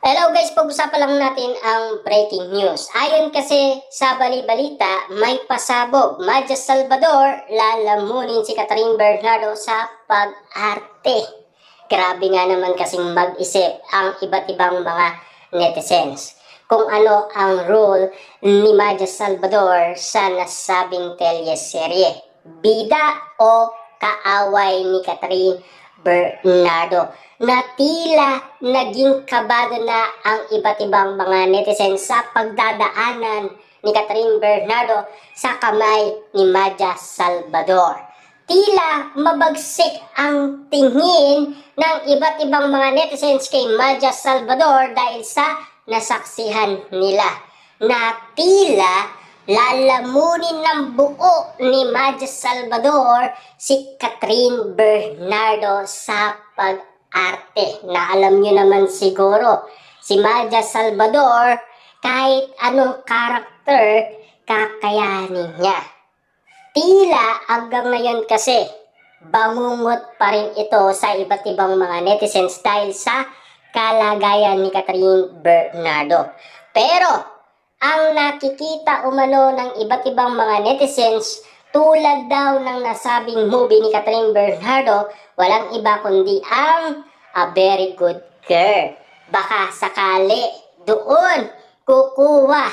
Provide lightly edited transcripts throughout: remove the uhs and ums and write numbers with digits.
Hello guys, pag-usapan lang natin ang breaking news. Ayon kasi sa bali-balita, may pasabog. Maja Salvador, lalamunin si Catherine Bernardo sa pag-arte. Grabe nga naman kasing mag-isip ang iba't ibang mga netizens kung ano ang role ni Maja Salvador sa nasabing teleserye. Bida o kaaway ni Catherine Bernardo na tila naging kabado na ang iba't ibang mga netizens sa pagdadaanan ni Catherine Bernardo sa kamay ni Maja Salvador. Tila mabagsik ang tingin ng iba't ibang mga netizens kay Maja Salvador dahil sa nasaksihan nila na tila lalamunin ng buo ni Maja Salvador si Catherine Bernardo sa pag-arte. Na alam nyo naman siguro, si Maja Salvador, kahit anong karakter, kakayanin niya. Tila hanggang ngayon kasi, bangungot pa rin ito sa iba't ibang mga netizens dahil sa kalagayan ni Catherine Bernardo. Pero, ang nakikita umano ng iba't ibang mga netizens tulad daw ng nasabing movie ni Catherine Bernardo, walang iba kundi ang A Very Good Girl. Baka sakali doon kukuha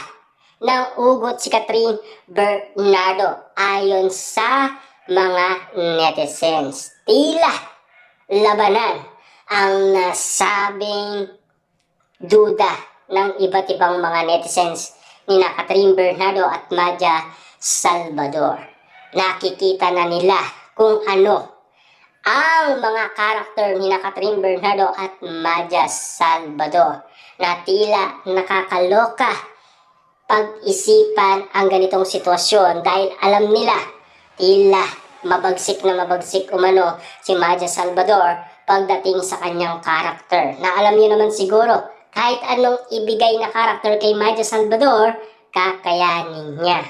ng ugot si Catherine Bernardo ayon sa mga netizens. Tila labanan ang nasabing duda ng iba't ibang mga netizens ni Catherine Bernardo at Maja Salvador. Nakikita na nila kung ano ang mga karakter ni Catherine Bernardo at Maja Salvador na tila nakakaloka pag-isipan ang ganitong sitwasyon dahil alam nila tila mabagsik na mabagsik umano si Maja Salvador pagdating sa kanyang karakter. Na alam niyo naman siguro, kahit anong ibigay na karakter kay Maja Salvador, kakayanin niya.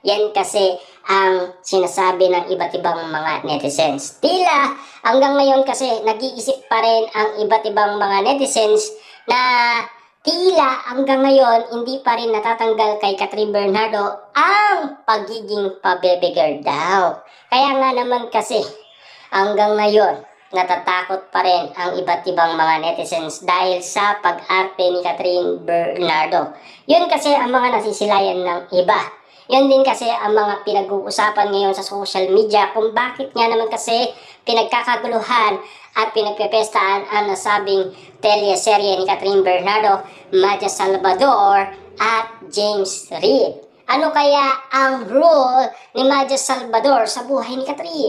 Yan kasi ang sinasabi ng iba't ibang mga netizens. Tila hanggang ngayon kasi nag-iisip pa rin ang iba't ibang mga netizens na tila hanggang ngayon hindi pa rin natatanggal kay Catherine Bernardo ang pagiging pabebe-girl daw. Kaya nga naman kasi hanggang ngayon natatakot pa rin ang iba't ibang mga netizens dahil sa pag-arte ni Catherine Bernardo. Yun kasi ang mga nasisilayan ng iba. Yun din kasi ang mga pinag-uusapan ngayon sa social media kung bakit nga naman kasi pinagkakaguluhan at pinagpepestaan ang nasabing teleserye ni Catherine Bernardo, Maja Salvador at James Reid. Ano kaya ang role ni Maja Salvador sa buhay ni Catherine?